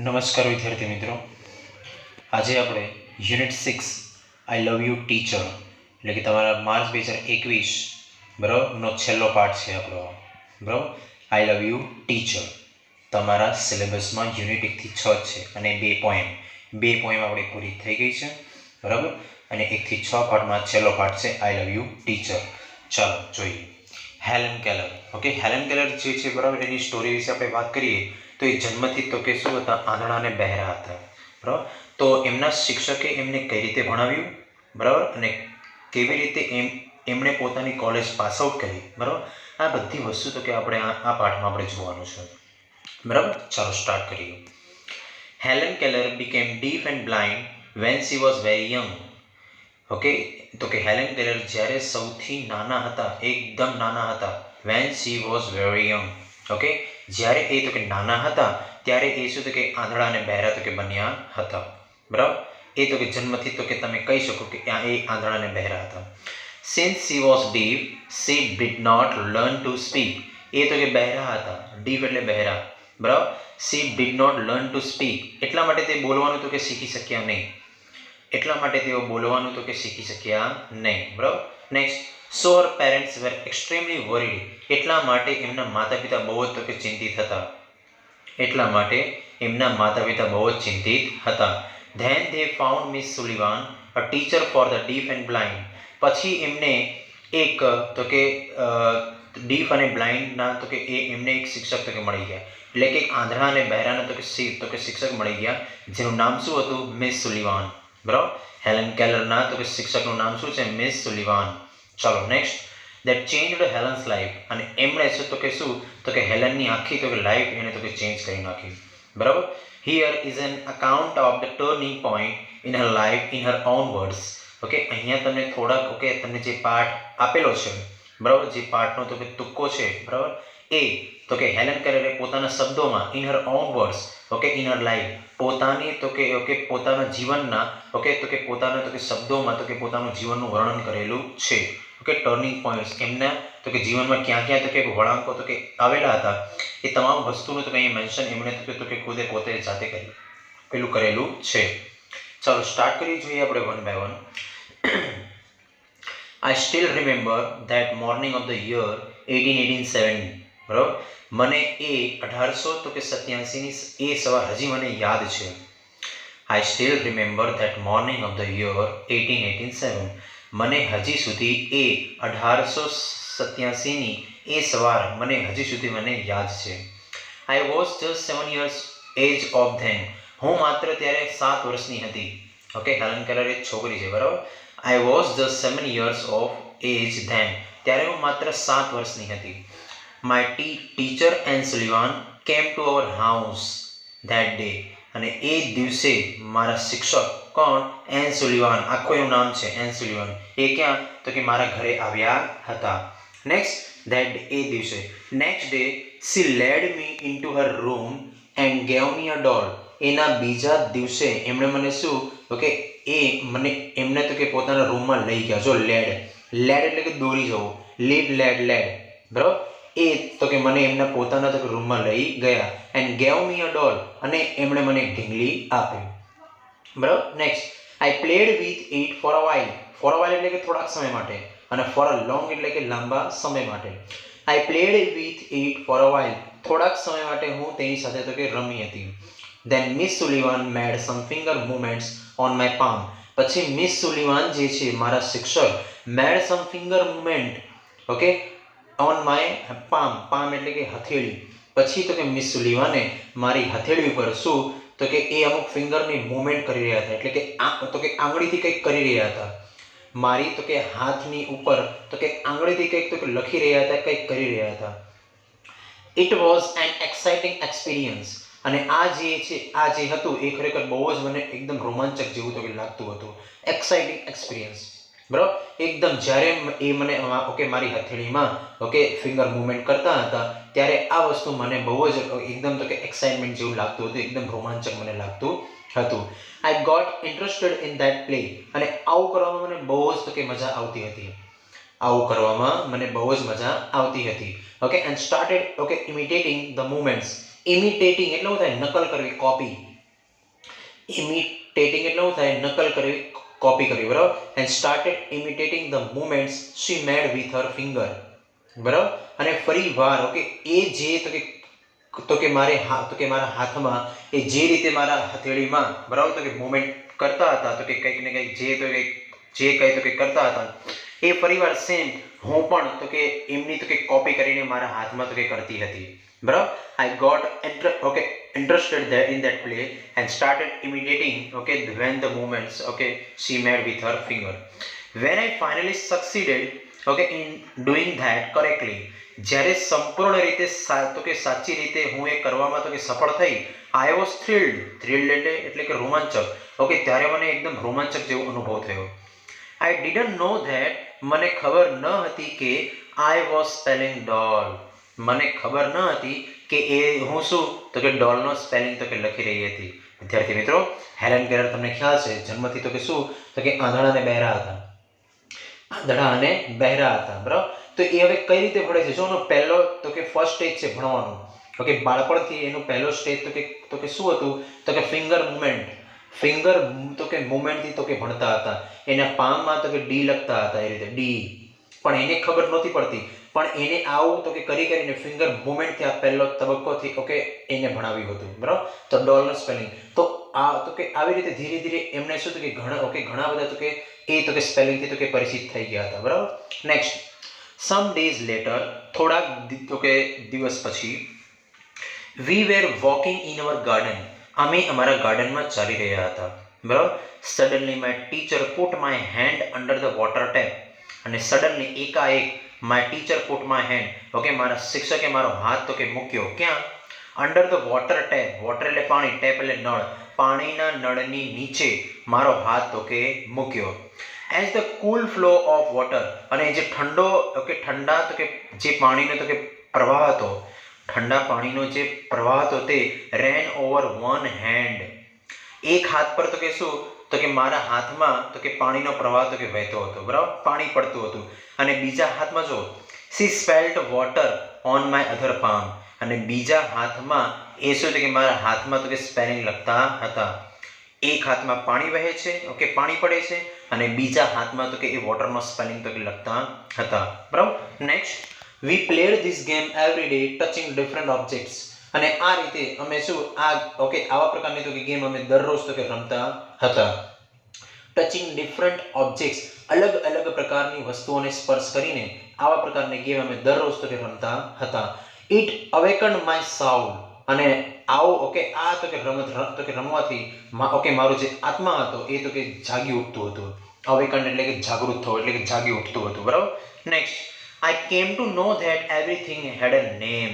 નમસ્કાર વિદ્યાર્થી મિત્રો, આજે આપણે unit 6 I love you teacher એટલે કે તમારા માર્ચ 2021 બરાબરનો છેલ્લો પાઠ છે આપણો. બરાબર, આઈ લવ યુ ટીચર તમારા સિલેબસમાં યુનિટ 1 થી 6 છે અને બે પોએમ આપણી પૂરી થઈ ગઈ છે. બરાબર, અને 1 થી 6 પાઠમાં છેલ્લો પાઠ છે આઈ લવ યુ ટીચર. ચાલો જોઈએ. Helen Keller. Okay, Helen Keller જે છે બરાબર, એની સ્ટોરી વિશે આપણે વાત કરીએ તો એ જન્મથી તો કે શું હતા, આંધળા અને બહેરા હતા. બરાબર, તો એમના શિક્ષકે એમને કઈ રીતે ભણાવ્યું, બરાબર, અને કેવી રીતે એમણે પોતાની કોલેજ પાસ આઉટ કરી. બરાબર, આ બધી વસ્તુ તો કે આપણે આ પાઠમાં આપણે જોવાનું છે. બરાબર, ચાલો સ્ટાર્ટ કરીએ. Helen Keller became deaf and blind when she was very young. Okay, તો કે હેલન કેલર જ્યારે સૌથી નાના હતા, એકદમ નાના હતા, when she was very young. Okay, જ્યારે એ તો કે નાના હતા ત્યારે એ શું તો કે આંધળા અને બહેરા તો કે બન્યા હતા. બરાબર, એ તો કે જન્મથી તો કે તમે કહી શકો કે એ આંધળા અને બહેરા હતા. Since she was deaf, she did not learn to speak. એ તો કે બહેરા હતા, deaf એટલે બહેરા. બરાબર, she did not learn to speak એટલા માટે તે બોલવાનું તો કે શીખી શક્યા નહીં. એટલા માટે તેઓ બોલવાનું તો કે શીખી શક્યા નહીં. બરાબર, next. So her parents were extremely worried. એટલા માટે એમના માતા પિતા બહુ જ તો કે ચિંતિત હતા. એટલા માટે એમના માતા પિતા બહુ જ ચિંતિત હતા. Then they found Miss Sullivan, a teacher for the deaf and blind. પછી એમને એક તો કે ડીફ અને બ્લાઇન્ડના તો કે એમને એક શિક્ષક તો કે મળી ગયા, એટલે કે આંધળા અને બહેરાના તો કે શિક્ષક મળી ગયા, જેનું નામ શું હતું, મિસ સુલિવાન. બરાબર, હેલન કેલરના તો કે શિક્ષકનું નામ શું છે, મિસ સુલિવાન. ચાલો next. that changed Helen's life. અને એમણે શું તો કે હેલનની આખી તો કે લાઈફ એને તો કે ચેન્જ કરી નાખી. બરાબર, here is an account of the turning point in her life in her own words. Okay, અહીંયા તમને થોડાક ઓકે તમને જે પાઠ આપેલો છે, બરાબર, જે પાઠનો તો કે તુક્કો છે, બરાબર, એ તો કે હેલન કેલરે પોતાના શબ્દોમાં in her on words, okay, in her life, પોતાની તો કે ઓકે પોતાના જીવનના ઓકે તો કે પોતાના તો કે શબ્દોમાં તો કે પોતાનું જીવનનું વર્ણન કરેલું છે. ઓકે, ટર્નિંગ પોઈન્ટ્સ એમના તો કે જીવનમાં ક્યાં ક્યાં તો કે વળાંકો તો કે આવેલા હતા, એ તમામ વસ્તુનું તો કે અહીં મેન્શન એમણે તો કે ખુદે પોતે જાતે કરી પેલું કરેલું છે. ચાલો સ્ટાર્ટ કરી જોઈએ આપણે one by one. I still remember that morning of the year 1887. બરાબર, મને એ 1887ની એ સવાર હજી મને યાદ છે. I still remember that morning of the year 1887. મને હજી સુધી એ 1887ની એ સવાર મને હજી સુધી મને યાદ છે. I was just 7 years age of then. હું માત્ર ત્યારે 7 વર્ષની હતી. ઓકે, હેલન કેલર એક છોકરી છે. બરાબર, I was just 7 years of age then. ત્યારે હું માત્ર 7 વર્ષની હતી. My teacher Anne Sullivan came to our house that day. અને એ દિવસે મારા શિક્ષક કોણ, એન સુલિવાન, આખું એનું નામ છે એન સુલિવાન, એ ક્યાં તો કે મારા ઘરે આવ્યા હતા. નેક્સ્ટ, that એ દિવસે. Next day she led me into her room and gave me a doll. એના બીજા દિવસે એમણે મને શું ઓકે એમને તો કે પોતાના રૂમમાં લઈ ગયા. જો લેડ એટલે કે દોરી જવું, લેડ. બરાબર, એ તો કે મને એમના પોતાના તો કે રૂમમાં લઈ ગયા. એન્ડ ગેવ મી અ ડોલ, અને એમણે મને એક ઢીંગલી આપી. બરાબર, next. I played with it for a while એટલે કે થોડાક સમય માટે, અને ફોર અ લોંગ એટલે કે લાંબા સમય માટે. આઈ played with it for a while, થોડાક સમય માટે હું તેની સાથે તો કે રમી હતી. Then Miss Sullivan made some finger movements on my palm. પછી મિસ સુલિવાન જે છે મારા શિક્ષક made some finger movement okay on my palm એટલે કે હથેળી. પછી તો કે મિસ સુલિવાને મારી હથેળી ઉપર શું તો કે એ અમુક ફિંગરની મૂવમેન્ટ કરી રહ્યા હતા, એટલે કે તો કે આંગળીથી કંઈક કરી રહ્યા હતા. મારી તો કે હાથની ઉપર તો કે આંગળીથી કંઈક તો કે લખી રહ્યા હતા, કંઈક કરી રહ્યા હતા. It was an exciting experience. અને આ જે હતું એ ખરેખર બહુ જ મને એકદમ રોમાંચક જેવું તો કે લાગતું હતું. Exciting experience. બરાબર, એકદમ જ્યારે એ મને ઓકે મારી હથેળીમાં ઓકે ફિંગર મૂવમેન્ટ કરતા હતા ત્યારે આ વસ્તુ મને બહુ જ એકદમ તો કે એક્સાઇટમેન્ટ જેવું લાગતું હતું, એકદમ રોમાંચક મને લાગતું હતું. I got interested in that play. અને આવું કરવામાં મને બહુ જ તો કે મજા આવતી હતી. Okay, and started okay imitating the movements. Imitating એટલે શું થાય? નકલ કરવી, કોપી. ઇમિટેટિંગ એટલે શું થાય? નકલ કરવી, કોપી કરવી, બરાબર. And started imitating the movements she made with her finger, બરાબર. અને ફરી વાર ઓકે એ જે તો કે મારા હાથમાં એ જે રીતે મારા હથેળીમાં, બરાબર, તો કે મૂવમેન્ટ કરતા હતા, તો કે કંઈક ને કંઈક જે કંઈ તો કે કરતા હતા એ ફરીવાર સેમ હું પણ તો કે એમની તો કે કોપી કરીને મારા હાથમાં તો કે કરતી હતી, બરાબર. I got interested there in that play and started imitating when the movements she made with her finger. When I finally succeeded in doing that correctly, જ્યારે સંપૂર્ણ રીતે તો કે સાચી રીતે હું એ કરવામાં તો કે સફળ થઈ, I was thrilled એટલે કે રોમાંચક, ત્યારે મને એકદમ રોમાંચક જેવો અનુભવ થયો. I didn't know that, મને ખબર ન હતી કે I was spelling doll, મને ખબર ન હતી કે એ હું શું તો કે ડોલનો સ્પેલિંગ તો કે લખી રહી હતી. વિદ્યાર્થી મિત્રો, હેલેન કેલર તમને ખ્યાલ છે જન્મથી તો કે શું તો કે આંધળા અને બહેરા હતા, બરાબર. તો એ હવે કઈ રીતે ભણે છે? જો એનો પહેલો તો કે ફર્સ્ટ સ્ટેજ છે ભણવાનું. બાળપણથી એનું પહેલો સ્ટેજ તો કે શું હતું તો કે ફિંગર તો કે મુવમેન્ટથી તો કે ભણતા હતા. એના પામમાં તો કે ડી લખતા હતા, એ રીતે ડી. પણ એને ખબર નહોતી પડતી, પણ એને આવું તો કે કરીને ફિંગર મુવમેન્ટથી આ પહેલો તબક્કોથી એને ભણાવ્યું હતું, બરાબર. તો ડોલનો સ્પેલિંગ તો આ તો કે આવી રીતે ધીરે ધીરે એમને શું તો કે ઘણા બધા તો કે એ તો કે સ્પેલિંગથી તો કે પરિચિત થઈ ગયા હતા, બરાબર. નેક્સ્ટ, સમ ડેઝ લેટર, થોડાક તો કે દિવસ પછી, we were walking in our garden, અમે અમારા ગાર્ડનમાં ચાલી રહ્યા હતા, બરાબર. Suddenly my teacher put my hand under the water tap, અને સડનલી એકાએક my teacher put my hand મારા શિક્ષકે મારો હાથ તો કે મૂક્યો ક્યાં? Under the water tap, water એટલે પાણી, ટેપ એટલે નળ, પાણીના નળની નીચે મારો હાથ તો કે મૂક્યો. As the cool flow of water, અને જે ઠંડા તો કે જે પાણીનો તો કે પ્રવાહ હતો, ઠંડા પાણીનો જે પ્રવાહ હતો તે રેન ઓવર વન હેન્ડ, એક હાથ પર તો કે શું તો કે મારા હાથમાં તો કે પાણીનો પ્રવાહ તો કે વહેતો હતો, બરાબર, પાણી પડતું હતું. અને બીજા હાથમાં જો she spelt water on my other palm, અને બીજા હાથમાં એ શું છે કે મારા હાથમાં તો કે સ્પેલિંગ લખતા હતા. એક હાથમાં પાણી વહે છે, પાણી પડે છે, અને બીજા હાથમાં તો કે એ વોટરનો સ્પેલિંગ તો કે લખતા હતા, બરાબર. Next, we played this game every day touching different objects, અને આ રીતે અમે શું આવા પ્રકારની તો કે ગેમ અમે દરરોજ તો કે રમતા હતા. ટચિંગ ડિફરન્ટ ઓબ્જેક્ટ્સ, અલગ અલગ પ્રકારની વસ્તુઓને સ્પર્શ કરીને આવા પ્રકારની ગેમ અમે દરરોજ તો કે રમતા હતા. ઇટ અવેકન્ડ માય સાઉલ, અને આવો આ તો કે રમત તો કે રમવાથી મારો જે આત્મા હતો એ તો કે જાગી ઉઠતું હતું. અવેકન્ડ એટલે કે જાગૃત થવું, એટલે કે જાગી ઉઠતું હતું, બરાબર. Next, I came to know that everything had a name,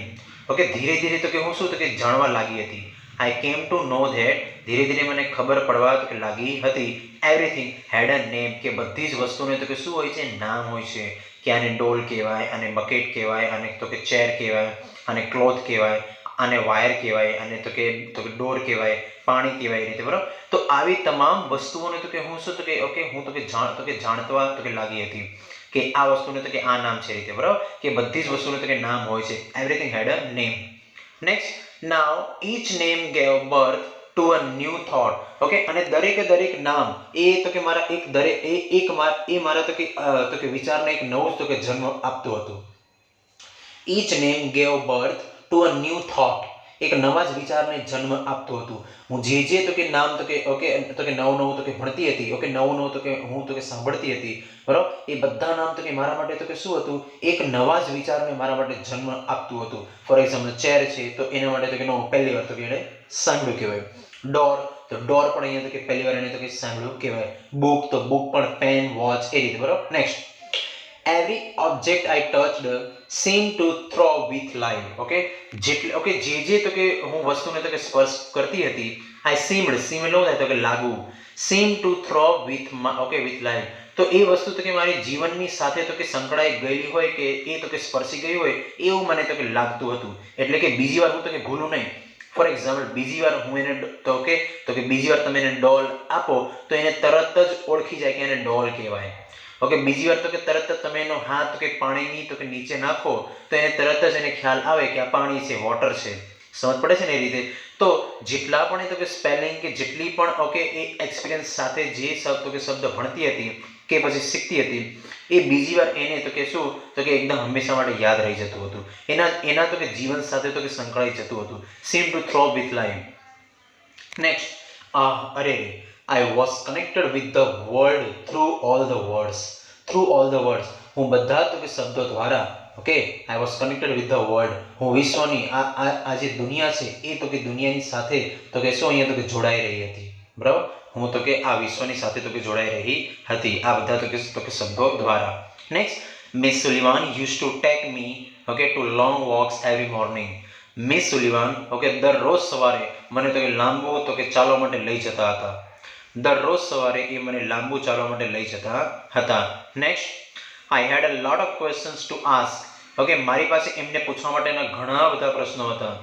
ધીરે ધીરે તો કે હું શું તો કે જાણવા લાગી હતી. આઈ કેમ ટુ નો ધેટ, ધીરે ધીરે મને ખબર પડવા તો કે લાગી હતી. એવરીથિંગ હેડ અ નેમ, કે બધી જ વસ્તુને તો કે શું હોય છે? નામ હોય છે. કે આને ડોલ કહેવાય, આને બકેટ કહેવાય, આને તો કે ચેર કહેવાય, આને ક્લોથ કહેવાય, આને વાયર કહેવાય, અને તો કે ડોર કહેવાય, પાણી કહેવાય, એ રીતે, બરાબર. તો આવી તમામ વસ્તુઓને તો કે હું શું તો કે હું તો કે જાણવા તો કે લાગી હતી કે આ વસ્તુને તો કે આ નામ છે, રીતે, બરાબર. કે બધી જ વસ્તુને તો કે નામ હોય છે. Everything had a name. Next, now each name gave birth to a new thought, અને દરેક નામ એ તો કે મારા મારા તો કે વિચારને એક નવો તો કે જન્મ આપતું હતું. Each name gave birth to a new thought, એક નવા જ વિચારને જન્મ આપતું હતું. હું જે તો કે નામ તો કે નવું તો કે ભણતી હતી, નવું તો કે હું તો કે સાંભળતી હતી, બરાબર. એ બધા નામ તો કે મારા માટે તો કે શું હતું? એક નવા જ વિચારને મારા માટે જન્મ આપતું હતું. ફોર એક્ઝામ્પલ, ચેર છે તો એના માટે તો કે પહેલી વાર તો કે એને સાંભળ્યું કહેવાય. ડોર, તો ડોર પણ અહીંયા તો કે પહેલી વાર એને તો કે સાંભળ્યું કહેવાય. બુક, તો બુક પણ પેન, વોચ, એ રીતે, બરાબર. Next, every object I touched seemed to throb with life, જે તો કે હું વસ્તુને તો કે સ્પર્શ કરતી હતી, I seemed એટલે થાય તો કે લાગુ, seemed to throb with life, તો એ વસ્તુ તો કે મારી જીવનની સાથે તો કે સંકળાઈ ગયેલી હોય, કે એ તો કે સ્પર્શી ગઈ હોય એવું મને તો કે લાગતું હતું. એટલે કે બીજી વાર હું તો કે ભૂલું નહીં. ફોર એક્ઝામ્પલ, બીજી વાર હું એને તો કે બીજી વાર તમે એને ડોલ આપો તો એને તરત જ ઓળખી જાય કે એને ડોલ કહેવાય. બીજી વાર તો કે તરત જ તમે એનો હાથ તો કે પાણીની તો કે નીચે નાખો તો એને તરત જ એને ખ્યાલ આવે કે આ પાણી છે, વોટર છે. સમજ પડે છે ને એ રીતે. તો જેટલા પણ તો કે સ્પેલિંગ કે જેટલી પણ ઓકે એ એક્સપિરિયન્સ સાથે જે શબ્દ કે શબ્દ ભણતી હતી કે પછી શીખતી હતી એ બીજી વાર એને તો કે શું તો કે એકદમ હંમેશા માટે યાદ રહી જતું હતું. એના તો કે જીવન સાથે તો કે સંકળાઈ જતું હતું. seem to throw with life. Next, અરે I was connected with the world through all the words. Through all the words. હું બધા તો કે શબ્દો દ્વારા okay I was connected with the world. હું વિશ્વની આ જે દુનિયા છે એ તો કે દુનિયાની સાથે તો કે શું અહીંયા તો કે જોડાઈ રહી હતી. બરાબર. હું તો કે આ વિશ્વની સાથે તો કે જોડાઈ રહી હતી આ બધા તો કે શબ્દો દ્વારા. Next, Miss Sullivan used to take me okay to long walks every morning. Miss Sullivan okay દરરોજ સવારે મને તો કે લાંબુ તો કે ચાલવા માટે લઈ જતા હતા. દરરોજ સવારે એ મને લાંબુ ચાલવા માટે લઈ જતા હતા. Next, I had a lot of questions to ask. Okay મારી પાસે એમને પૂછવા માટેના ઘણા બધા પ્રશ્નો હતા.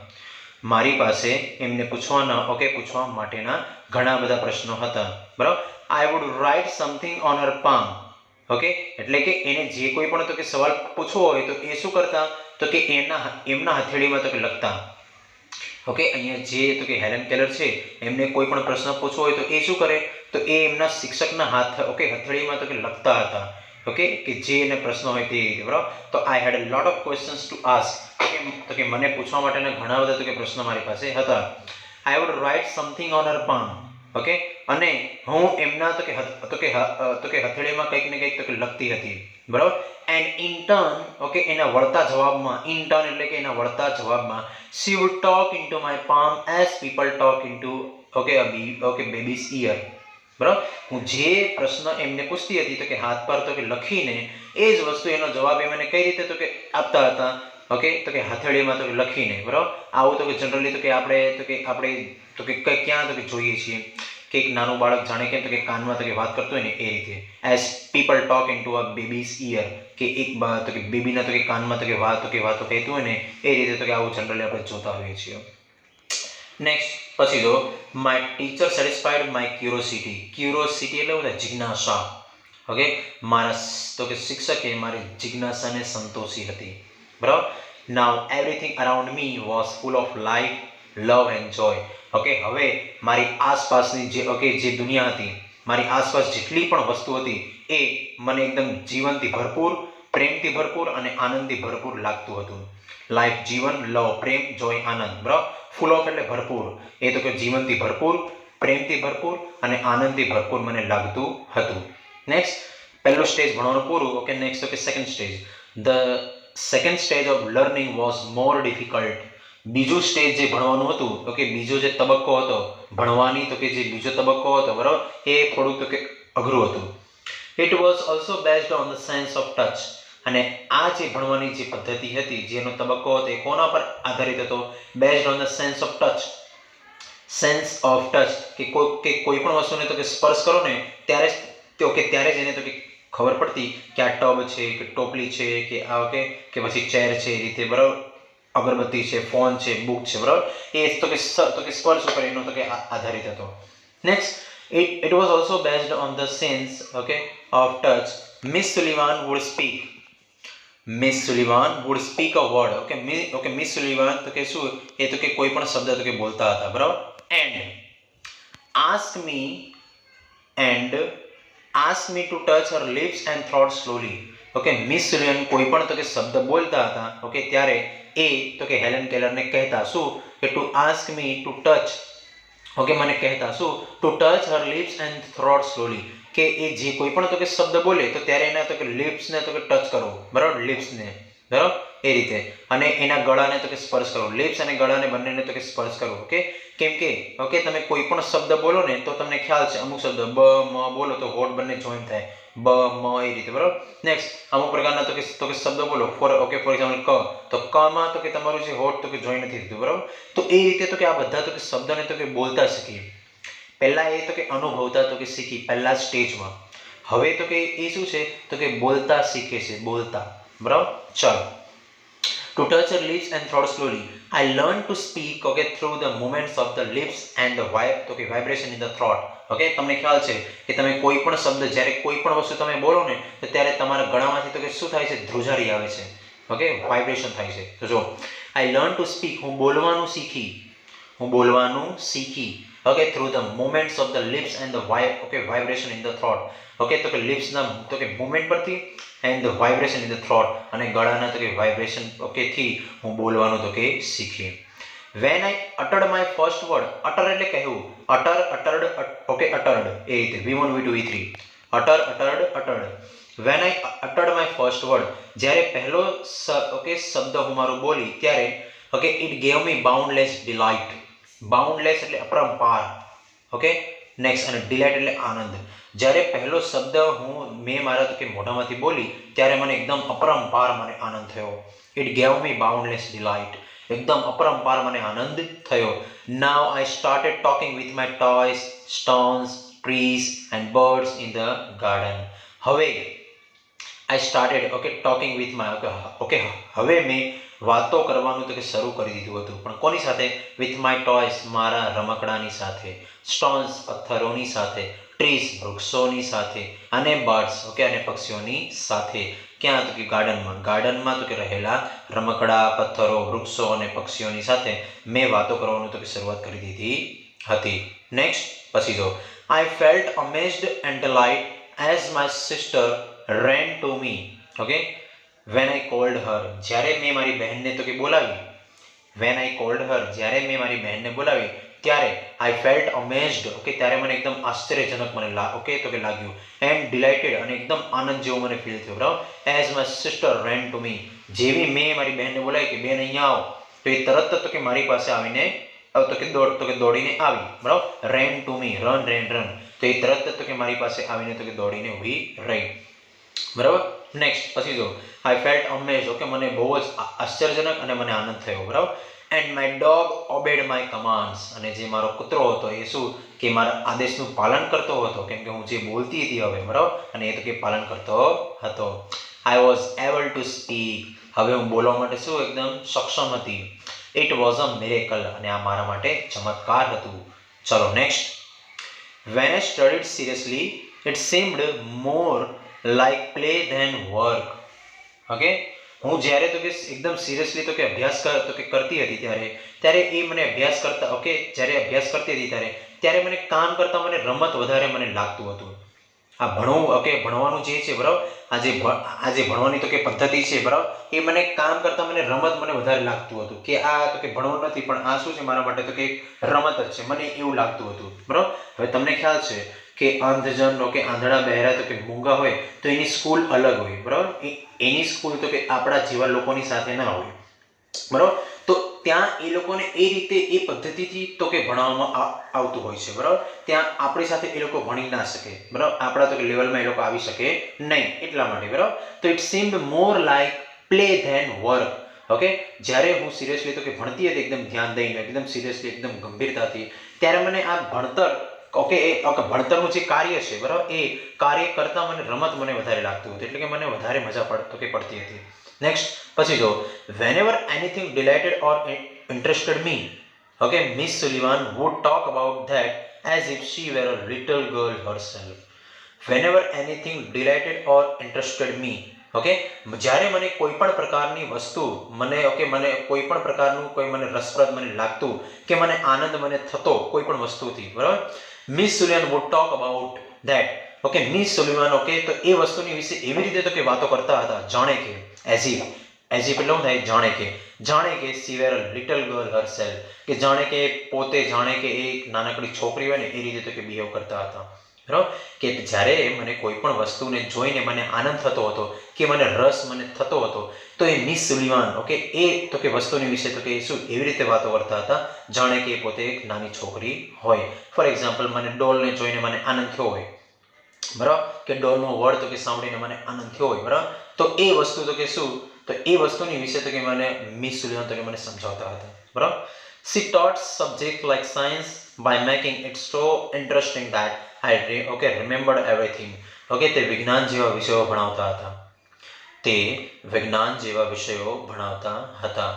મારી પાસે એમને પૂછવા માટેના ઘણા બધા પ્રશ્નો હતા. બરાબર. I would write something on her palm. Okay એટલે કે એને જે કોઈ પણ તો કે સવાલ પૂછવો હોય તો એ શું કરતા તો કે એમના હથેળીમાં તો કે લખતા. ઓકે અહીંયા જે તો કે હેલેન કેલર છે એમને કોઈ પણ પ્રશ્ન પૂછવો હોય તો એ શું કરે તો એ એમના શિક્ષકના હથેળીમાં તો કે લખતા હતા. ઓકે કે જે એને પ્રશ્ન હોય તે રીતે. બરાબર. તો I had a lot of questions to ask. તો કે મને પૂછવા માટેના ઘણા બધા તો કે પ્રશ્નો મારી પાસે હતા. I would write something on her palm. Okay અને હું એમના તો કે હથેળીમાં કંઈક ને કંઈક તો કે લખતી હતી. બરાબર. એન્ડ ઇન ટર્ન ઓકે એના વળતા જવાબમાં એટલે કે એના વળતા જવાબમાં she would talk into my palm as people talk into baby's ear. બરાબર. હું જે પ્રશ્ન એમને પૂછતી હતી તો કે હાથ પર તો કે લખીને એ જ વસ્તુ એનો જવાબ એ મને કઈ રીતે તો કે આપતા હતા ઓકે તો કે હથેળીમાં તો કે લખીને. બરાબર. આવું તો કે જનરલી તો કે આપણે તો કે ક્યાં તો કે જોઈએ છીએ કે એક નાનું બાળક જાણે કેમ તો કે કાનમાં તો કે વાત કરતું હોય ને એ રીતે એઝ પીપલ ટોક ઇનટુ અ બેબીઝ ઇયર કે એક તો કે બેબીના તો કે કાનમાં તો કે વાતો કહેતું હોય ને એ રીતે તો કે આવું જનરલી આપણે જોતા હોઈએ છીએ. નેક્સ્ટ પછી જો my teacher satisfied my curiosity એટલે બધા જિજ્ઞાસા. ઓકે મારા તો કે શિક્ષકે મારી જિજ્ઞાસાને સંતોષી હતી. બરાબર. Now everything around me was full of life love and joy. Okay હવે મારી આસપાસની જે દુનિયા હતી મારી આસપાસ જેટલી પણ વસ્તુ હતી એ મને એકદમ જીવનથી ભરપૂર પ્રેમથી ભરપૂર અને આનંદથી ભરપૂર લાગતું હતું. લાઈફ જીવન લવ પ્રેમ જોય આનંદ. બરાબર. ફૂલ ઓફ એટલે ભરપૂર એ તો કે જીવનથી ભરપૂર પ્રેમથી ભરપૂર અને આનંદથી ભરપૂર મને લાગતું હતું. નેક્સ્ટ પહેલું સ્ટેજ ભણવાનું પૂરું. Okay next okay second stage. The second stage of learning was more difficult. બીજું સ્ટેજ જે ભણવાનું હતું ઓકે બીજો જે તબક્કો હતો ભણવાની તો કે જે બીજો તબક્કો હતો બરાબર એ થોડુંક તો કે અઘરું હતું. It was also based on the sense of touch. અને આ જે ભણવાની જે પદ્ધતિ હતી જેનો તબક્કો હતો એ કોના પર આધારિત હતો based on the sense of touch. કે કોઈ પણ વસ્તુને તો કે સ્પર્શ કરો ને ત્યારે જ એને તો કે ખબર પડતી કે આ ટબ છે કે ટોપલી છે કે આ ઓકે કે પછી ચેર છે એ રીતે. બરાબર. અગરબત્તી છે ફોન છે બુક છે. બરાબર. એ તો કે સ્પર્શ ઉપર એનો તો કે આધારિત હતો. Next it was also based on the sense okay of touch. Miss Sullivan would speak a word. Miss Sullivan તો કે શું એ તો કે કોઈ પણ શબ્દ તો કે બોલતા હતા. બરાબર. and ask me to touch her lips and throat slowly. Okay Miss Sullivan કોઈ પણ તો કે શબ્દ બોલતા હતા ઓકે ત્યારે એ તો કે હેલેન કેલરને કહેતા શું કે to ask me to touch. Okay મને કહેતા શું to touch her lips and throat slowly કે એ જે કોઈ પણ તો કે શબ્દ બોલે તો ત્યારે એના તો કે લિપ્સને તો કે ટચ કરવો. બરાબર. લિપ્સને. બરાબર એ રીતે અને એના ગળાને તો કે સ્પર્શ કરવો. લિપ્સ અને ગળાને બંનેને તો કે સ્પર્શ કરવો. ઓકે કેમ કે ઓકે તમે કોઈ પણ શબ્દ બોલો ને તો તમને ખ્યાલ છે અમુક શબ્દ બ મ બોલો તો હોઠ બંને જોઈન્ટ થાય બ મ એ રીતે. બરાબર. નેક્સ્ટ અમુક પ્રકારના તો કે શબ્દ બોલો ફોર એક્ઝામ્પલ ક તો ક માં તો કે તમારું જે હોઠ તો કે જોઈન્ટ નથી થતું. બરાબર. તો એ રીતે તો કે આ બધા તો કે શબ્દને તો કે બોલતા શીખીએ. પહેલા એ તો કે અનુભવતા તો કે શીખી પહેલા સ્ટેજમાં. હવે તો કે એ શું છે તો કે બોલતા શીખે છે બોલતા. બરાબર. ચાલો. To touch her lips and throat slowly. I learned to speak through the movements of the lips and the vibration in the throat. તમને ખ્યાલ છે કે તમે કોઈ પણ શબ્દ જ્યારે કોઈ પણ વસ્તુ તમે બોલો ને તો ત્યારે તમારા ગળામાંથી તો કે શું થાય છે ધ્રુજારી આવે છે. વાઇબ્રેશન થાય છે. તો જો આઈ લર્ન ટુ સ્પીક, હું બોલવાનું શીખી, okay, through the movements of the lips and the vibration in the throat, okay, તો કે લિપ્સના તો કે મુવમેન્ટ પરથી and the vibration in the throat, અને ગળાના તો કે વાઇબ્રેશન, ઓકે, થી હું બોલવાનું તો કે શીખી. When I uttered my first word, utter એટલે કહેવું, અટર્ડ, ઓકે, અટર્ડ એ રીતે V1 V2 V3, uttered. When I uttered my first word, જ્યારે પહેલો ઓકે શબ્દ હું મારું બોલી ત્યારે, okay, it gave me boundless delight, boundless એટલે અપરંપાર, ઓકે, નેક્સ્ટ, અને ડિલાઇટ એટલે આનંદ. જ્યારે પહેલો શબ્દ મેં મારા તો કે મોઢામાંથી બોલી ત્યારે મને એકદમ અપરંપાર મને આનંદ થયો. It gave me boundless delight, એકદમ અપરંપાર મને આનંદ થયો. Now I started talking with my toys, stones, trees and birds in the garden. હવે I started, okay, talking with my, okay, હવે મેં વાતો કરવાનું તો કે શરૂ કરી દીધું હતું, પણ કોની સાથે? વિથ માય ટોયસ, મારા રમકડાની સાથે, સ્ટોન્સ, પથ્થરોની સાથે, ટ્રીઝ, વૃક્ષોની સાથે, અને બર્ડ્સ, ઓકે, અને પક્ષીઓની સાથે. ક્યાં? તો કે ગાર્ડનમાં તો કે રહેલા રમકડા, પથ્થરો, વૃક્ષો અને પક્ષીઓની સાથે મેં વાતો કરવાનું તો કે શરૂઆત કરી દીધી હતી. નેક્સ્ટ, પછી જો, I felt amazed and delight as my sister ran to me, okay, when I called her, જ્યારે મેં મારી બહેનને તો કે બોલાવી, વેન આઈ કોલ્ડ હર, જ્યારે મેં મારી બહેનને બોલાવી ત્યારે, આઈ ફેલ્ટ અમેઝડ, ઓકે, ત્યારે મને એકદમ આશ્ચર્યજનક મને ઓકે તો કે લાગ્યું, એન્ડ ડિલાઇટેડ, અને એકદમ આનંદ જેવો મને ફીલ થયો, બરાબર. As my sister ran to મી, જેવી મેં મારી બહેનને બોલાવી કે બેન અહીંયા આવો, તો એ તરત તો કે મારી પાસે આવીને તો કે દોડીને આવી, બરાબર. રેન ટુ મી, રન, તો એ તરત તો કે મારી પાસે આવીને તો કે દોડીને ઊભી રહી, બરાબર. નેક્સ્ટ, પછી જો, આઈ ફેલ્ટ અમેઝ, ઓકે, મને બહુ જ આશ્ચર્યજનક અને મને આનંદ થયો, બરાબર. And my dog obeyed my commands, અને જે મારો કૂતરો હતો એ શું કે મારા આદેશનું પાલન કરતો હતો, કેમ કે હું જે બોલતી હતી હવે, બરાબર, અને એ તો કે પાલન કરતો હતો. I was able to speak, હવે હું બોલવા માટે શું એકદમ સક્ષમ હતી. ઇટ વોઝ અ મિરેકલ, અને આ મારા માટે ચમત્કાર હતું. ચલો next, when I studied seriously it seemed more like play than work, okay, હું જ્યારે તો કે એકદમ સિરિયસલી તો કે અભ્યાસ કરતી હતી ત્યારે એ મને અભ્યાસ કરતા, ઓકે, જ્યારે અભ્યાસ કરતી હતી ત્યારે મને કામ કરતા મને રમત વધારે મને લાગતું હતું. આ ભણવું, ઓકે, ભણવાનું જે છે, બરાબર, આ જે ભણવાની તો કે પદ્ધતિ છે, બરાબર, એ મને કામ કરતા મને રમત મને વધારે લાગતું હતું, કે આ તો કે ભણવું નથી, પણ આ શું છે મારા માટે તો કે રમત જ છે, મને એવું લાગતું હતું, બરાબર. હવે તમને ખ્યાલ છે કે અંધજન, ઓકે, આંધળા બહેરા તો કે મૂંગા હોય તો એની સ્કૂલ અલગ હોય, બરાબર. એની સ્કૂલ તો કે આપણા જેવા લોકોની સાથે ના હોય, બરાબર. તો ત્યાં એ લોકોને એ રીતે એ પદ્ધતિથી તો કે ભણાવવામાં આવતું હોય છે, બરાબર. ત્યાં આપણી સાથે એ લોકો ભણી ના શકે, બરાબર, આપણા તો કે લેવલમાં એ લોકો આવી શકે નહીં, એટલા માટે, બરાબર. તો it seemed more like play than work, okay, જ્યારે હું સિરિયસલી તો કે ભણતી હતી એકદમ ધ્યાન દઈને, એકદમ સિરિયસલી, એકદમ ગંભીરતાથી, ત્યારે મને આ ભણતર, ઓકે, એ ભણતરનું જે કાર્ય છે, બરાબર, એ કાર્ય કરતાં મને રમત મને વધારે લાગતું હતું, એટલે કે મને વધારે મજા પડતી હતી. નેક્સ્ટ, પછી જો, whenever anything delighted or interested me, okay, Miss Sullivan would talk about that as if she were a little girl herself. Whenever anything delighted or interested me, okay, જ્યારે મને કોઈ પણ પ્રકારની વસ્તુ મને, ઓકે, મને કોઈ પણ પ્રકારનું કોઈ મને રસપ્રદ મને લાગતું કે મને આનંદ મને થતો કોઈ પણ વસ્તુથી, બરાબર, Miss Sullivan would talk about that, okay, Miss Sullivan, okay, તો એ વસ્તુની વિશે એવી રીતે તો કે વાતો કરતા હતા, જાણે કે એઝ ઇફ એટલે શું થાય, જાણે કે she were a little girl herself, કે જાણે કે પોતે જાણે કે એક નાનકડી છોકરી હોય ને એ રીતે તો કે બિહેવ કરતા હતા, બરાબર. કે જ્યારે મને કોઈ પણ વસ્તુને જોઈને મને આનંદ થતો હતો કે મને રસ મને થતો હતો, તો એ મિસ સુલિવાન, ઓકે, એ તો કે વસ્તુની વિશે તો કે શું એવી રીતે વાતો કરતા હતા જાણે કે એ પોતે એક નાની છોકરી હોય. ફોર એક્ઝામ્પલ, મને ડોલને જોઈને મને આનંદ થયો હોય, બરાબર, કે ડોલનો વર્ડ તો કે સાંભળીને મને આનંદ થયો હોય, બરાબર, તો એ વસ્તુ તો કે શું, તો એ વસ્તુની વિશે તો કે મને મિસ સુલિવાન તો કે મને સમજાવતા હતા, બરાબર. She taught subjects like science by making it so interesting that I remembered everything. Okay, તે વિજ્ઞાન જેવા વિષયો ભણાવતા હતા.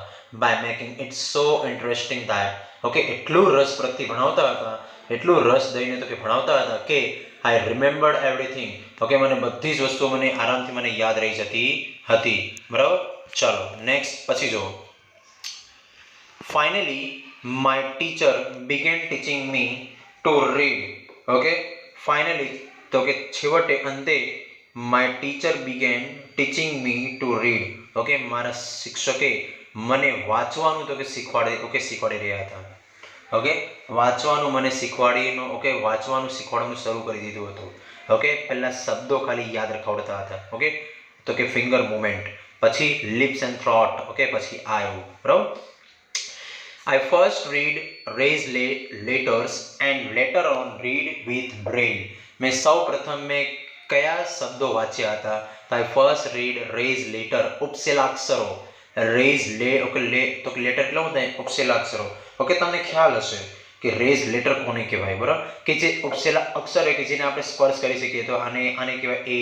By making it so interesting that, okay, એટલું રસપ્રદથી ભણાવતા હતા, એટલું રસ દઈને તો કે ભણાવતા હતા કે I remembered everything. Okay, મને બધી જ વસ્તુઓ મને આરામથી મને યાદ રહી જતી હતી, બરાબર. ચાલો નેક્સ્ટ, પછી જો, finally my teacher began teaching me to read. Okay, finally તો કે છેવટે અંતે my teacher began teaching me to read. Okay, મારા શિક્ષકે મને વાંચવાનું તો કે શીખવાડી રહ્યા હતા. ઓકે, વાંચવાનું મને શીખવાડીનું વાંચવાનું શીખવાડવાનું શરૂ કરી દીધું હતું. ઓકે, પહેલા શબ્દો ખાલી યાદ રખાવડતા હતા. ઓકે, તો કે ફિંગર મુવમેન્ટ, પછી લિપ્સ એન્ડ થ્રોટ. ઓકે, પછી આવ્યું. બરાબર. I first read raised letters and later on read with braille. મેં સૌ પ્રથમ મેં કયા શબ્દો વાંચ્યા હતા? તો I first read raised letter, ઉપસેલાક્ષરો. raised તો કે લેટર એટલે શું થાય? ઉપસેલાક્ષરો. ઓકે, તમને ખ્યાલ હશે કે રેઝ લેટર કોને કહેવાય? બરાબર, કે જે ઉપસેલા અક્ષર કે જેને આપણે સ્પર્શ કરી શકીએ. તો આને કહેવાય એ,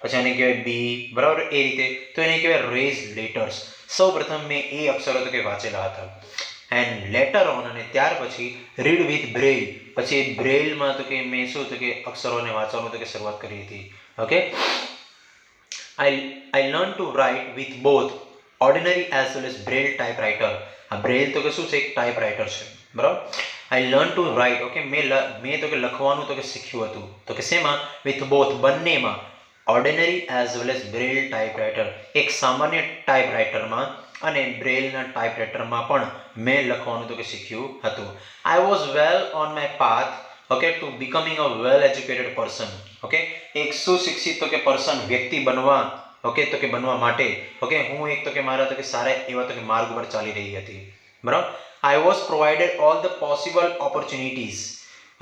પછી આને કહેવાય બી. બરાબર, એ રીતે તો એને કહેવાય રેઝ લેટર્સ. સૌ પ્રથમ મેં એ અક્ષરો તો કે વાંચેલા હતા. એન્ડ લેટર ઓન, અને ત્યાર પછી રીડ વિથ બ્રેઇલ, પછી બ્રેઇલમાં તો કે મેં શું તો કે અક્ષરોને વાંચવાનું તો કે શરૂઆત કરી હતી. Okay, I learned to write with both ordinary as well as braille typewriter. આ બ્રેઇલ તો કે શું છે? એક ટાઈપરાઇટર છે. બરાબર. I learned to write. Okay, મેં તો કે લખવાનું તો કે શીખ્યું હતું. તો કે શેમાં? with both, બંનેમાં. ordinary as well as braille typewriter, એક સામાન્ય ટાઈપરાઇટરમાં અને બ્રેઇલના ટાઈપરાઇટરમાં પણ મેં લખવાનું તો કે શીખ્યું હતું. I was well on my path, okay, to becoming a well educated person. Okay, એક સુશિક્ષિત તો કે પર્સન, વ્યક્તિ બનવા, ઓકે, તો કે બનવા માટે, ઓકે, હું એક તો કે મારા તો કે સારા એવા તો કે માર્ગ પર ચાલી રહી હતી. બરાબર. I was provided all the possible opportunities.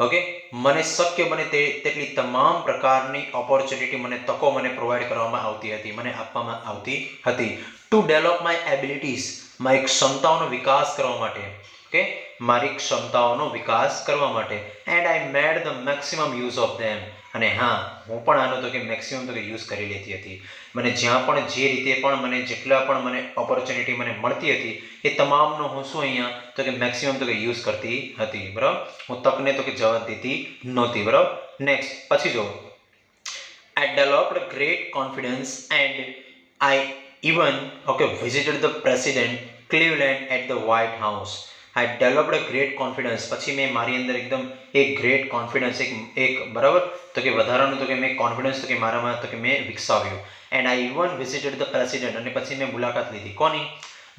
Okay, મને શક્ય બને તેટલી તમામ પ્રકારની ઓપોર્ચ્યુનિટી, મને તકો મને પ્રોવાઈડ કરવામાં આવતી હતી, મને આપવામાં આવતી હતી. ટુ ડેવલપ માય એબિલિટીઝ, મારી ક્ષમતાઓનો વિકાસ કરવા માટે. ઓકે, મારી ક્ષમતાઓનો વિકાસ કરવા માટે. And I made the maximum use of them, અને હા, હું પણ આનો તો કે મેક્સિમમ તો કે યુઝ કરી લેતી હતી. મને જ્યાં પણ જે રીતે પણ મને જેટલા પણ મને ઓપોર્ચ્યુનિટી મને મળતી હતી એ તમામનો હું શું અહીંયા તો કે મેક્સિમમ તો કે યુઝ કરતી હતી. બરાબર, હું તકને તો કે જવા દેતી નહોતી. બરાબર. નેક્સ્ટ, પછી જો I developed great confidence and I even visited the president Cleveland at the White House. I developed a great confidence. પછી મેં મારી અંદર એકદમ એક ગ્રેટ કોન્ફિડન્સ એક બરાબર તો કે વધારાનું તો કે મેં કોન્ફિડન્સ તો કે મારામાં તો કે મેં વિકસાવ્યું. And I even visited the president, અને પછી મેં મુલાકાત લીધી કોની?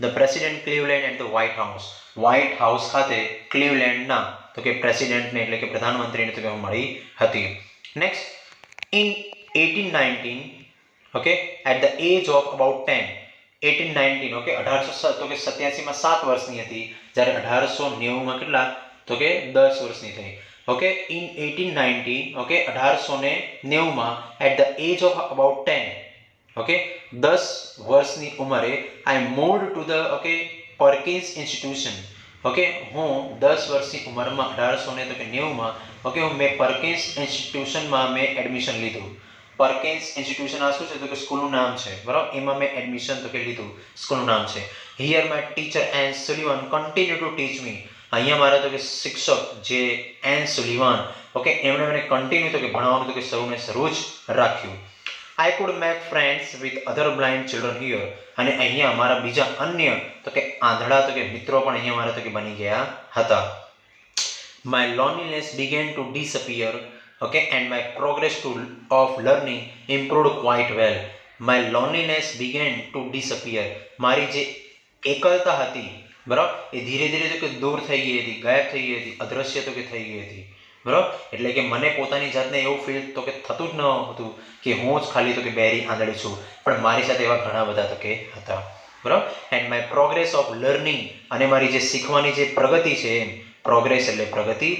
The president Cleveland at the White House. White House ખાતે ક્લીવલેન્ડના તો કે પ્રેસિડેન્ટને એટલે કે પ્રધાનમંત્રીને તો કે હું મળી હતી. Next, in 1819, okay, at the age of about 10, 1819, okay, 1887માં 7 વર્ષની હતી, જ્યારે 1890માં કેટલા તો કે 10 વર્ષની થઈ. ઓકે, ઇન 1890, ઓકે, 1890માં at the age of about 10, okay, 10 વર્ષની ઉંમરે I moved to the okay Perkins institution. Okay, હું 10 વર્ષની ઉંમરમાં 1890માં ઓકે મેં પરકિન્સ ઇન્સ્ટિટ્યુશનમાં મેં એડમિશન લીધું. પરકિન્સ ઇન્સ્ટિટ્યુશન આ શું છે તો કે સ્કૂલનું નામ છે. બરાબર, એમાં મેં એડમિશન તો કે લીધું, સ્કૂલનું નામ છે. Here my teacher Anne Sullivan continue to teach me. અહીંયા મારા તો કે શિક્ષક જે એન સુલિવાન, ઓકે, એમણે મને કન્ટિન્યુ તો કે ભણાવવાનું તો કે શરૂ જ રાખ્યું. I could make friends with other blind children here, અને અહીંયા મારા બીજા અન્ય તો કે આંધળા તો કે મિત્રો પણ અહીંયા મારા તો કે બની ગયા હતા. My loneliness began to disappear, okay, and my progress of learning improved quite well. My loneliness began to disappear. મારી જે એકલતા હતી બરાબર એ ધીરે ધીરે તો કે દૂર થઈ ગઈ હતી, ગાયબ થઈ ગઈ હતી, અદ્રશ્ય તો કે થઈ ગઈ હતી. બરાબર, એટલે કે મને પોતાની જાતને એવું ફીલ તો કે થતું જ ન હતું કે હું જ ખાલી તો કે બેરી આંધળી છું, પણ મારી સાથે એવા ઘણા બધા તો કે હતા. બરાબર, and my progress of learning, અને મારી જે શીખવાની જે પ્રગતિ છે એમ, પ્રોગ્રેસ એટલે પ્રગતિ,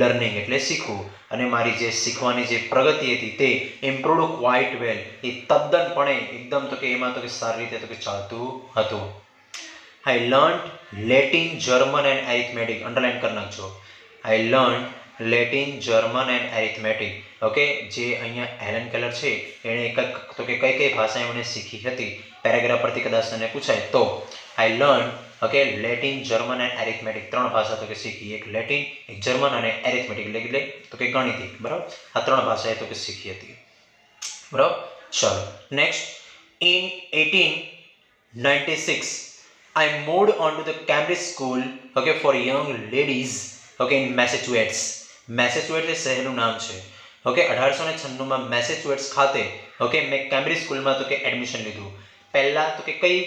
લર્નિંગ એટલે શીખવું, અને મારી જે શીખવાની જે પ્રગતિ હતી તે ઇમ્પ્રુવડ ક્વાઇટ વેલ, એ તદ્દનપણે એકદમ તો કે એમાં તો કે સારી રીતે તો કે ચાલતું હતું. I learn Latin, German and arithmetic. Underline કરી નાખજો. I learn Latin, German and arithmetic. Okay, જે અહીંયા એલન કેલર છે એણે તો કે કઈ કઈ ભાષા એમણે શીખી હતી પેરેગ્રાફ પરથી કદાચ તને પૂછાય તો I learn okay Latin, German and arithmetic. 3 ભાષા તો કે શીખી, એક લેટિન, એક જર્મન અને એરિથમેટિક એટલે તો કે ગણિતિક. બરાબર, આ 3 ભાષા તો કે શીખી હતી. બરાબર, ચાલો next. In 1896 I moved on to the Cambridge School, okay, for young ladies, okay, in Massachusetts. મેસેચ્યુએટ્સ એ શહેરનું નામ છે. ઓકે, 1896માં મેસેચ્યુએટ્સ ખાતે ઓકે મેં કેમ્બ્રિજ સ્કૂલમાં તો કે એડમિશન લીધું. પહેલા તો કે કઈ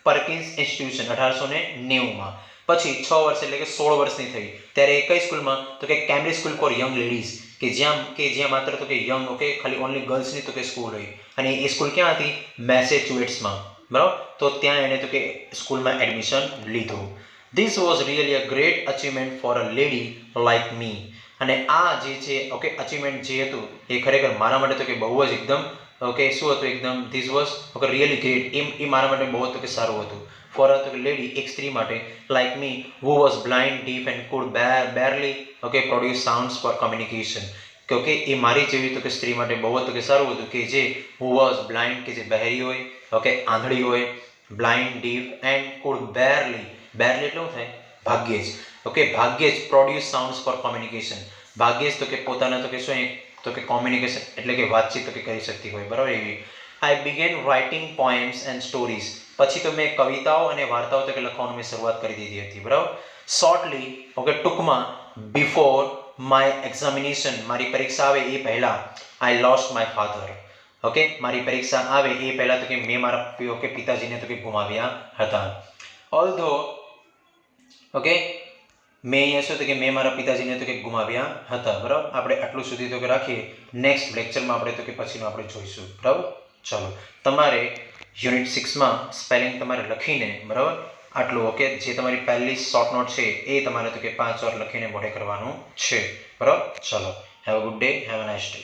પરકિન્સ ઇન્સ્ટિટ્યુશન 1890માં, પછી 6 વર્ષ એટલે કે 16 વર્ષની થઈ ત્યારે કઈ સ્કૂલમાં તો કે Cambridge school four young ladies, કે જ્યાં માત્ર તો કે યંગ ઓકે ખાલી ઓનલી ગર્લ્સની તો કે સ્કૂલ હોય. અને એ સ્કૂલ ક્યાં હતી? મેસેચ્યુએટ્સમાં. બરાબર, તો ત્યાં એને તો કે સ્કૂલમાં એડમિશન લીધું. This was really a great achievement for a lady like me. અને આ જે છે ઓકે અચીવમેન્ટ જે હતું એ ખરેખર મારા માટે તો કે બહુ જ એકદમ ઓકે શું હતું એકદમ this was okay really great. એ મારા માટે બહુ તો કે સારું હતું. ફોર અ લેડી, એક સ્ત્રી માટે, like me who was blind, deaf and could barely okay produce sounds for communication. કે ઓકે એ મારી જેવી તો કે સ્ત્રી માટે બહુ તો કે સારું હતું કે જે હુ વોઝ બ્લાઇન્ડ, કે જે બહેરી હોય, ઓકે આંધળી હોય, બ્લાઇન્ડ, ડીફ એન્ડ કુડ બેરલી એટલું થાય ભાગ્યે જ ઓકે ભાગ્યે જ પ્રોડ્યુસ સાઉન્ડ્સ ફોર કોમ્યુનિકેશન, ભાગ્યે જ તો કે પોતાના તો કે શું તો કે કોમ્યુનિકેશન એટલે કે વાતચીત તો કે કરી શકતી હોય. બરાબર એવી. I began writing poems and stories. પછી તો મેં કવિતાઓ અને વાર્તાઓ તો કે લખવાનું મેં શરૂઆત કરી દીધી હતી. બરાબર. શોર્ટલી ઓકે ટૂંકમાં બિફોર માય એક્ઝામિનેશન, મારી પરીક્ષા આવે એ પહેલાં I lost my father. Okay મારી પરીક્ષા આવે એ પહેલાં તો કે મેં મારા ઓકે પિતાજીને તો કે ગુમાવ્યા હતા. ઓલ્ધો ઓકે મેં અહીંયા શું તો કે મેં મારા પિતાજીને તો કે ગુમાવ્યા હતા. બરાબર, આપણે આટલું સુધી તો કે રાખીએ. નેક્સ્ટ લેક્ચરમાં આપણે તો કે પછીનું આપણે જોઈશું. બરાબર, ચલો તમારે યુનિટ 6માં સ્પેલિંગ તમારે લખીને બરાબર આટલું ઓકે જે તમારી પહેલી શોર્ટ નોટ છે એ તમારે તો કે 5 વાર લખીને મોઢે કરવાનું છે. બરાબર, ચલો have a good day, have a nice day.